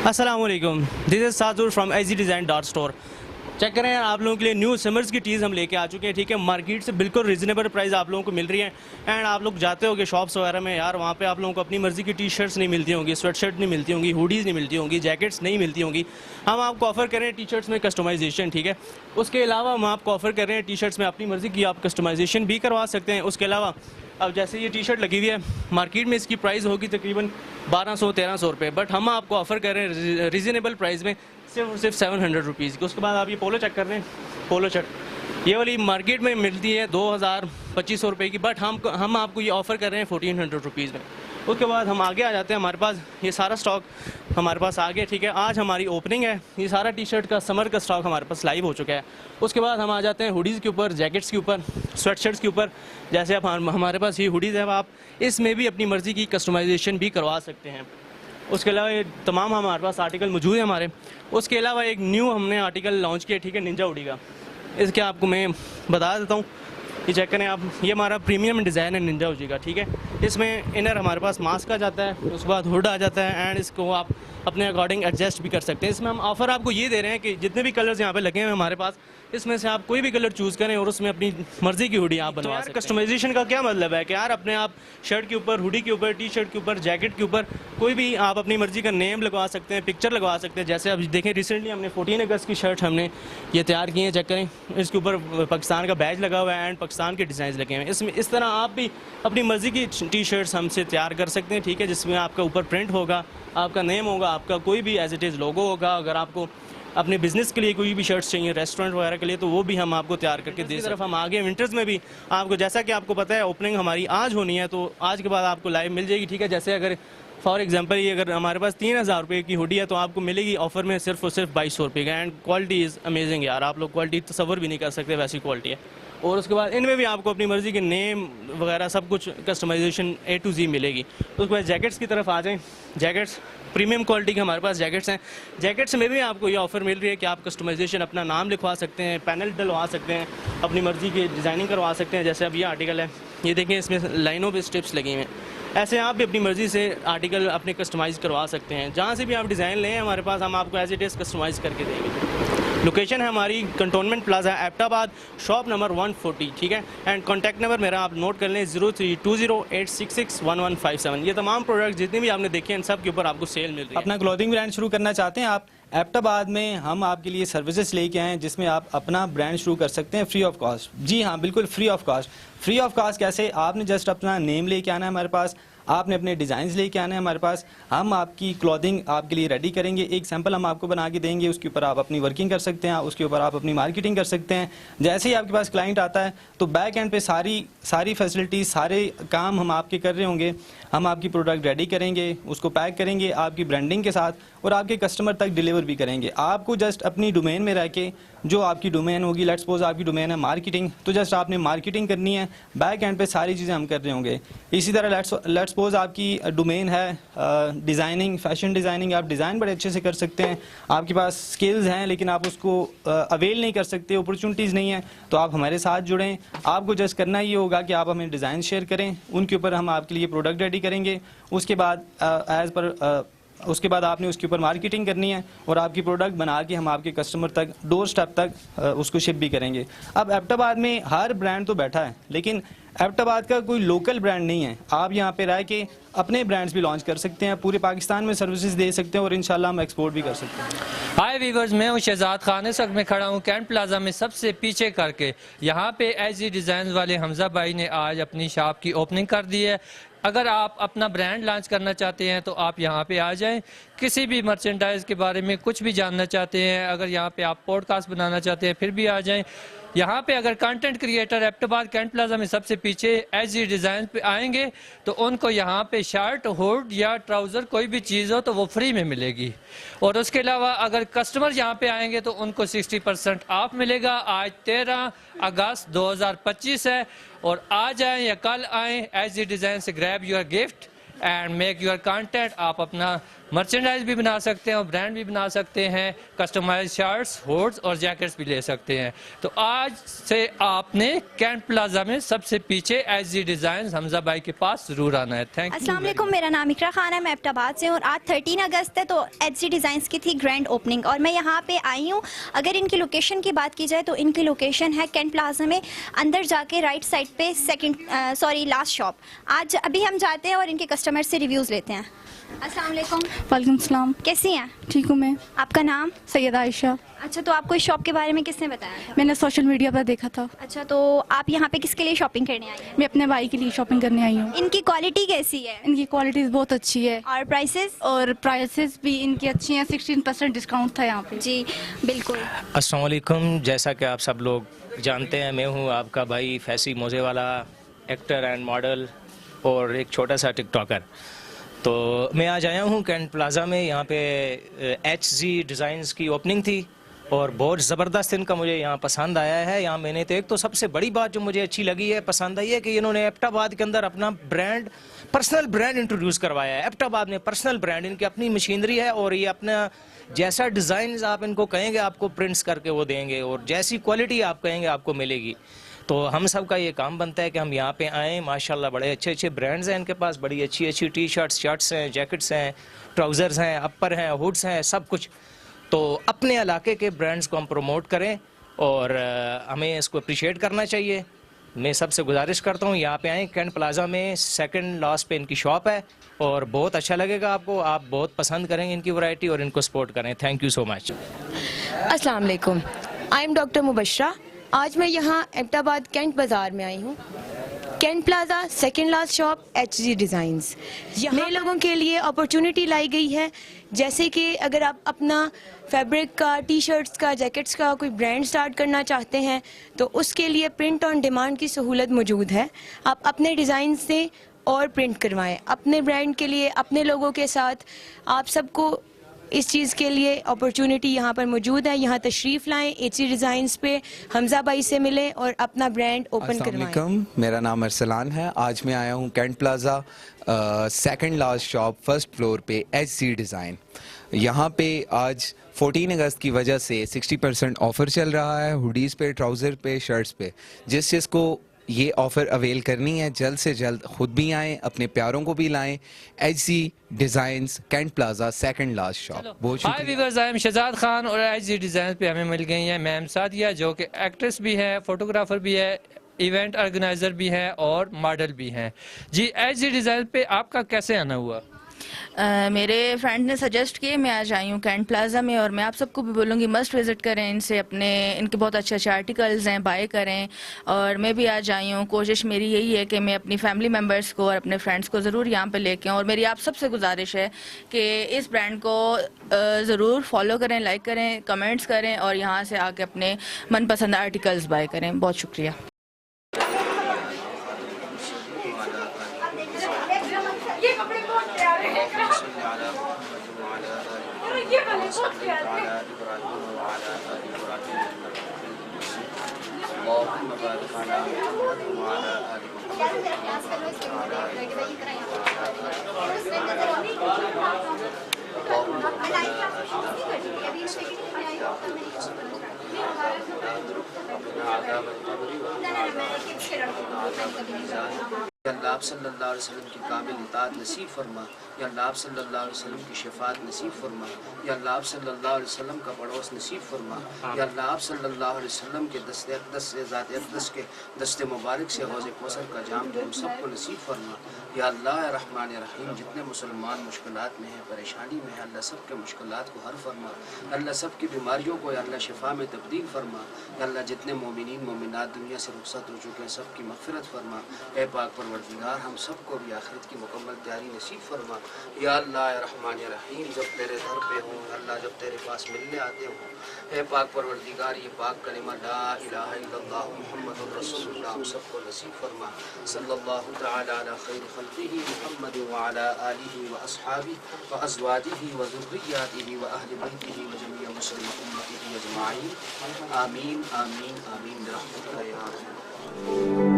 अस्सलामुअलैकुम, this is Sajur from AG design dot store. चेक करें आप लोगों के लिए न्यू समर्स की टीज़ हम लेके आ चुके हैं। ठीक है, मार्केट से बिल्कुल रीज़नेबल प्राइस आप लोगों को मिल रही है। एंड आप लोग जाते होंगे शॉप्स वगैरह में, यार वहाँ पे आप लोगों को अपनी मर्ज़ी की टी शर्ट्स नहीं मिलती होंगी, स्वेट शर्ट नहीं मिलती होंगी, हुडीज़ नहीं मिलती होंगी, जैकेट्स नहीं मिलती होंगी। हम आपको ऑफ़र कर रहे हैं टी शर्ट्स में कस्टमाइजेशन। ठीक है, उसके अलावा हम आपको ऑफ़र कर रहे हैं टी शर्ट्स में अपनी मर्ज़ी की आप कस्टमाइजेशन भी करवा सकते हैं। उसके अलावा अब जैसे ये टी शर्ट लगी हुई है, मार्केट में इसकी प्राइस होगी तकरीबन 1200-1300 रुपये, बट हम आपको ऑफ़र कर रहे हैं रीज़नेबल प्राइस में सिर्फ और सिर्फ 700 रुपीज़ की। उसके बाद आप ये पोलो चेक कर रहे हैं, पोलो शर्ट ये वाली मार्केट में मिलती है 2000-2500 रुपये की, बट हम आपको ये ऑफ़र कर रहे हैं 1400 रुपीज़ में। उसके बाद हम आगे आ जाते हैं, हमारे पास ये सारा स्टॉक हमारे पास आ गया। ठीक है, आज हमारी ओपनिंग है, ये सारा टी शर्ट का समर का स्टॉक हमारे पास लाइव हो चुका है। उसके बाद हम आ जाते हैं हुडीज़ के ऊपर, जैकेट्स के ऊपर, स्वेट शर्ट्स के ऊपर। जैसे अब हमारे पास ये हुडीज़ है, आप इसमें भी अपनी मर्ज़ी की कस्टमाइजेशन भी करवा सकते हैं। उसके अलावा ये तमाम हमारे पास आर्टिकल मौजूद है हमारे। उसके अलावा एक न्यू हमने आर्टिकल लॉन्च किया, ठीक है, निंजा हुडी का। इसके आपको मैं बता देता हूँ, ये चेक करें आप, ये हमारा प्रीमियम डिज़ाइन है निंजा हुडी का। ठीक है, इसमें इनर हमारे पास मास्क आ जाता है, उसके बाद हुड आ जाता है, एंड इसको आप अपने अकॉर्डिंग एडजस्ट भी कर सकते हैं। इसमें हम ऑफ़र आपको ये दे रहे हैं कि जितने भी कलर्स यहाँ पे लगे हैं हमारे पास, इसमें से आप कोई भी कलर चूज़ करें और उसमें अपनी मर्ज़ी की हुडी आप बनवा सकते हैं। कस्टमाइजेशन का क्या मतलब है कि यार अपने आप शर्ट के ऊपर, हुडी के ऊपर, टी शर्ट के ऊपर, जैकेट के ऊपर कोई भी आप अपनी मर्ज़ी का नेम लगवा सकते हैं, पिक्चर लगवा सकते हैं। जैसे अब देखें, रिसेंटली हमने 14 अगस्त की शर्ट हमने ये तैयार की है, चेक करें, इसके ऊपर पाकिस्तान का बैज लगा हुआ है एंड पाकिस्तान के डिज़ाइन लगे हुए हैं। इसमें इस तरह आप भी अपनी मर्ज़ी की टी शर्ट्स हमसे तैयार कर सकते हैं। ठीक है, जिसमें आपका ऊपर प्रिंट होगा, आपका नेम होगा, आपका कोई भी एज इट इज़ लोगो होगा। अगर आपको अपने बिजनेस के लिए कोई भी शर्ट्स चाहिए, रेस्टोरेंट वगैरह के लिए, तो वो भी हम आपको तैयार करके दे। तरफ हम आगे विंटर्स में भी आपको, जैसा कि आपको पता है ओपनिंग हमारी आज होनी है, तो आज के बाद आपको लाइव मिल जाएगी। ठीक है, जैसे अगर फॉर एग्जांपल ये अगर हमारे पास 3000 रुपये की हुडी है, तो आपको मिलेगी ऑफर में सिर्फ और सिर्फ 2200 रुपये का। एंड क्वालिटी इज़ अमेजिंग यार, आप लोग क्वालिटी तसव्वुर भी नहीं कर सकते, वैसी क्वालिटी है। और उसके बाद इनमें भी आपको अपनी मर्ज़ी के नेम वगैरह सब कुछ कस्टमाइजेशन A to Z मिलेगी। तो उसके बाद जैकेट्स की तरफ आ जाएँ। जैकेट्स प्रीमियम क्वालिटी के हमारे पास जैकेट्स हैं। जैकेट्स में भी आपको ये ऑफ़र मिल रही है कि आप कस्टमाइजेशन अपना नाम लिखवा सकते हैं, पैनल डलवा सकते हैं, अपनी मर्ज़ी की डिज़ाइनिंग करवा सकते हैं। जैसे अब ये आर्टिकल है, ये देखें, इसमें लाइनों पे स्ट्रिप्स लगी हुई हैं। ऐसे आप भी अपनी मर्ज़ी से आर्टिकल अपने कस्टमाइज़ करवा सकते हैं। जहाँ से भी आप डिज़ाइन लें हमारे पास, हम आपको एज इट इज़ कस्टमाइज़ करके देंगे। लोकेशन है हमारी cantonment plaza Abbottabad, shop number 140। ठीक है, एंड कॉन्टैक्ट नंबर मेरा आप नोट कर लें, 032086611157। ये तमाम प्रोडक्ट्स जितने भी आपने देखे हैं, इन सब के ऊपर आपको सेल मिल रही है। अपना क्लोथिंग ब्रांड शुरू करना चाहते हैं आप, एबटाबाद में हम आपके लिए सर्विसेज लेके आए हैं जिसमें आप अपना ब्रांड शुरू कर सकते हैं फ्री ऑफ कॉस्ट। जी हाँ, बिल्कुल free of cost. Free of cost कैसे? आपने जस्ट अपना नेम लेके आना है हमारे पास, आपने अपने डिज़ाइंस लेके आना है हमारे पास, हम आपकी क्लॉथिंग आपके लिए रेडी करेंगे। एक सैंपल हम आपको बना के देंगे, उसके ऊपर आप अपनी वर्किंग कर सकते हैं, उसके ऊपर आप अपनी मार्केटिंग कर सकते हैं। जैसे ही आपके पास क्लाइंट आता है तो बैक एंड पे सारी फैसिलिटीज, सारे काम हम आपके कर रहे होंगे। हम आपकी प्रोडक्ट रेडी करेंगे, उसको पैक करेंगे आपकी ब्रांडिंग के साथ, और आपके कस्टमर तक डिलीवर भी करेंगे। आपको जस्ट अपनी डोमेन में रह के, जो आपकी डोमेन होगी, लेट्स सपोज आपकी डोमेन है मार्केटिंग, तो जस्ट आपने मार्केटिंग करनी है, बैक एंड पे सारी चीज़ें हम कर रहे होंगे। इसी तरह लेट्स सपोज आपकी डोमेन है डिज़ाइनिंग, फैशन डिज़ाइनिंग, आप डिज़ाइन बड़े अच्छे से कर सकते हैं, आपके पास स्किल्स हैं लेकिन आप उसको अवेल नहीं कर सकते, अपॉर्चुनिटीज़ नहीं है, तो आप हमारे साथ जुड़ें। आपको जस्ट करना ये होगा कि आप हमें डिज़ाइन शेयर करें, उनके ऊपर हम आपके लिए प्रोडक्ट रेडी करेंगे। उसके बाद उसके बाद आपने उसके ऊपर मार्केटिंग करनी है और आपकी प्रोडक्ट बना के हम आपके कस्टमर तक, डोर स्टेप तक उसको शिप भी करेंगे। अब एबटाबाद में हर ब्रांड तो बैठा है, लेकिन एबटाबाद का कोई लोकल ब्रांड नहीं है। आप यहाँ पे रह के अपने ब्रांड्स भी लॉन्च कर सकते हैं, पूरे पाकिस्तान में सर्विसेज दे सकते हैं और इंशाल्लाह हम एक्सपोर्ट भी कर सकते हैं। हाय वीवर्स, मैं हूँ शहजाद खान। इस वक्त मैं खड़ा हूँ कैंट प्लाजा में सबसे पीछे करके। यहाँ पे एजी डिज़ाइन वाले हमजा भाई ने आज अपनी शॉप की ओपनिंग कर दी है। अगर आप अपना ब्रांड लॉन्च करना चाहते हैं तो आप यहाँ पे आ जाएं। किसी भी मर्चेंडाइज के बारे में कुछ भी जानना चाहते हैं, अगर यहाँ पे आप पॉडकास्ट बनाना चाहते हैं, फिर भी आ जाएं। यहाँ पे अगर content creator Abbottabad cantt plaza में सबसे पीछे एजी डिज़ाइन पे आएंगे तो उनको यहाँ पे शर्ट, हुड या ट्राउज़र कोई भी चीज़ हो तो वो फ्री में मिलेगी। और उसके अलावा अगर कस्टमर यहाँ पे आएंगे तो उनको 60% ऑफ मिलेगा। आज 13 अगस्त 2025 है, और आज आएँ या कल आएँ, एजी डिज़ाइन से grab your gift and make your content. आप अपना मर्चेंडाइज भी बना सकते हैं और ब्रांड भी बना सकते हैं, कस्टमाइज शर्ट्स, हुड्स और जैकेट्स भी ले सकते हैं। तो आज से आपने कैंट प्लाजा में सबसे पीछे एचजी डिज़ाइन हमजा भाई के पास ज़रूर आना है। Thank you. अस्सलाम वालेकुम, मेरा नाम इकरा खान है, मैं एबटाबाद से हूँ और आज 13 अगस्त है तो एचजी डिज़ाइंस की थी ग्रैंड ओपनिंग और मैं यहाँ पे आई हूँ। अगर इनकी लोकेशन की बात की जाए तो इनकी लोकेशन है कैंट प्लाजा में अंदर जाके राइट साइड पे लास्ट शॉप। आज अभी हम जाते हैं और इनके कस्टमर से रिव्यूज़ लेते हैं। अस्सलाम वालेकुम। वालेकुम सलाम। कैसी हैं? ठीक हूँ मैं। आपका नाम? सैयद आयशा। अच्छा, तो आपको इस शॉप के बारे में किसने बताया था? मैंने सोशल मीडिया पर देखा था। अच्छा, तो आप यहाँ पे किसके लिए शॉपिंग करने आई हैं? मैं अपने भाई के लिए शॉपिंग करने आई हूँ। इनकी क्वालिटी कैसी है? इनकी क्वालिटी बहुत अच्छी है और प्राइसेस? और प्राइसेस भी इनकी अच्छी हैं। 16% डिस्काउंट था यहाँ पे। जी बिल्कुल। अस्सलाम वालेकुम। जैसा कि आप सब लोग जानते हैं, मैं हूं आपका भाई फैसी मोज़ेवाला, एक्टर एंड मॉडल और एक छोटा सा टिकटॉकर। तो मैं आज आया हूं कैंट प्लाजा में। यहाँ पे एचजी डिज़ाइंस की ओपनिंग थी और बहुत ज़बरदस्त इनका मुझे यहाँ पसंद आया है। यहाँ मैंने तो एक तो सबसे बड़ी बात जो मुझे अच्छी लगी है, पसंद आई है कि इन्होंने एबटाबाद के अंदर अपना ब्रांड, पर्सनल ब्रांड इंट्रोड्यूस करवाया है। एबटाबाद में पर्सनल ब्रांड, इनकी अपनी मशीनरी है और ये अपना जैसा डिज़ाइन आप इनको कहेंगे आपको प्रिंट्स करके वो देंगे और जैसी क्वालिटी आप कहेंगे आपको मिलेगी। तो हम सब का ये काम बनता है कि हम यहाँ पे आएँ। माशाल्लाह बड़े अच्छे अच्छे ब्रांड्स हैं इनके पास, बड़ी अच्छी अच्छी टी शर्ट्स, शर्ट्स हैं, जैकेट्स हैं, ट्राउज़र्स हैं, अपर हैं, हुड्स हैं, सब कुछ। तो अपने इलाके के ब्रांड्स को हम प्रमोट करें और हमें इसको अप्रिशिएट करना चाहिए। मैं सबसे गुजारिश करता हूँ यहाँ पे आएँ। कैंट प्लाजा में सेकंड लास्ट पे इनकी शॉप है और बहुत अच्छा लगेगा आपको, आप बहुत पसंद करेंगे इनकी वैरायटी और इनको सपोर्ट करें। Thank you so much. अस्सलाम वालेकुम। I am doctor Mubashra. आज मैं यहाँ एबटाबाद कैंट बाज़ार में आई हूँ। Cantt plaza second last shop HG designs. नए लोगों के लिए अपॉर्चुनिटी लाई गई है, जैसे कि अगर आप अपना फैब्रिक का, टी शर्ट्स का, जैकेट्स का कोई ब्रांड स्टार्ट करना चाहते हैं तो उसके लिए प्रिंट ऑन डिमांड की सहूलत मौजूद है। आप अपने डिज़ाइन से और प्रिंट करवाएं अपने ब्रांड के लिए, अपने लोगों के साथ। आप सबको इस चीज़ के लिए अपॉर्चुनिटी यहाँ पर मौजूद है। यहाँ तशरीफ़ लाएं, एचजी डिज़ाइंस पे हमजा भाई से मिलें और अपना ब्रांड ओपन करवाएं। मेरा नाम अरसलान है। आज मैं आया हूँ cantt plaza second last shop first floor पे एचजी डिज़ाइन। यहाँ पे आज 14 अगस्त की वजह से 60% ऑफ़र चल रहा है हुडीज़ पे, ट्राउज़र पे, शर्ट्स पे। जिस को ये ऑफ़र अवेल करनी है जल्द से जल्द खुद भी आएँ, अपने प्यारों को भी लाएं। HG designs cantt plaza second last shop. बहुत hi viewers, I am Shahzad Khan और एचजी डिज़ाइन पे हमें मिल गई हैं मैम सादिया, जो कि एक्ट्रेस भी है, फोटोग्राफर भी है, इवेंट ऑर्गेनाइजर भी है और मॉडल भी हैं। जी, एचजी डिज़ाइन पे आपका कैसे आना हुआ? मेरे फ्रेंड ने सजेस्ट किए, मैं आज आई हूँ कैंट प्लाजा में और मैं आप सबको भी बोलूँगी मस्ट विज़िट करें इनसे। इनके बहुत अच्छे अच्छे आर्टिकल्स हैं, बाय करें। और मैं भी आज आई हूँ, कोशिश मेरी यही है कि मैं अपनी फैमिली मेम्बर्स को और अपने फ्रेंड्स को ज़रूर यहाँ पे लेके आऊँ। और मेरी आप सबसे गुजारिश है कि इस ब्रांड को ज़रूर फॉलो करें, लाइक करें, कमेंट्स करें और यहाँ से आके अपने मनपसंद आर्टिकल्स बाय करें। बहुत शुक्रिया। अल्लाह आप सल्लल्लाहु अलैहि वसल्लम की काबिल इताअत नसीब फरमा। या अल्लाह आप सल्लल्लाहु अलैहि वसल्लम की शफाअत नसीब फरमा। या अल्लाह आप सल्लल्लाहु अलैहि वसल्लम का पड़ोस नसीब फरमा। या अल्लाह आप सल्लल्लाहु अलैहि वसल्लम के दस्ते अक़दस से, ज़ात अक़दस के दस्ते मुबारक से हौज़ कौसर का जाम जो हम सबको नसीब फरमा। या अल्लाह रहमान रहीम, जितने मुसलमान मुश्किलात में हैं, परेशानी में हैं, अल्लाह सब के मुश्किलात को हल फरमा। अल्लाह सब की बीमारियों को या अल्लाह शिफा में तब्दील फरमा। या अल्लाह जितने मोमिनीन मोमिनात दुनिया से रुखसत हो चुके हैं सब की मग़फ़िरत फरमा। ए पाक परवरदिगार, हम सबको भी आखिरत की मुकम्मल तैयारी नसीब फरमा। या अल्लाह रहमान रहीम, जब तेरे दर पे हों अल्लाह, जब तेरे पास मिलने आते हों, ए पाक परवरदिगार, ये पाक कलिमा ला इलाहा इल्लल्लाह मुहम्मदुर रसूलुल्लाह हम सबको नसीब फरमा। सल्लल्लाहु तआला अला खैर खल्क़िही मुहम्मद व अला आलिही व अस्हाबिही व अज़वाजिही व ज़ुर्रिय्यातिही व अहलि बैतिही व जमीअ मुस्लिम उम्मतिही अजमाईन। आमीन आमीन आमीन बिरहमतिका या अरहमर राहिमीन।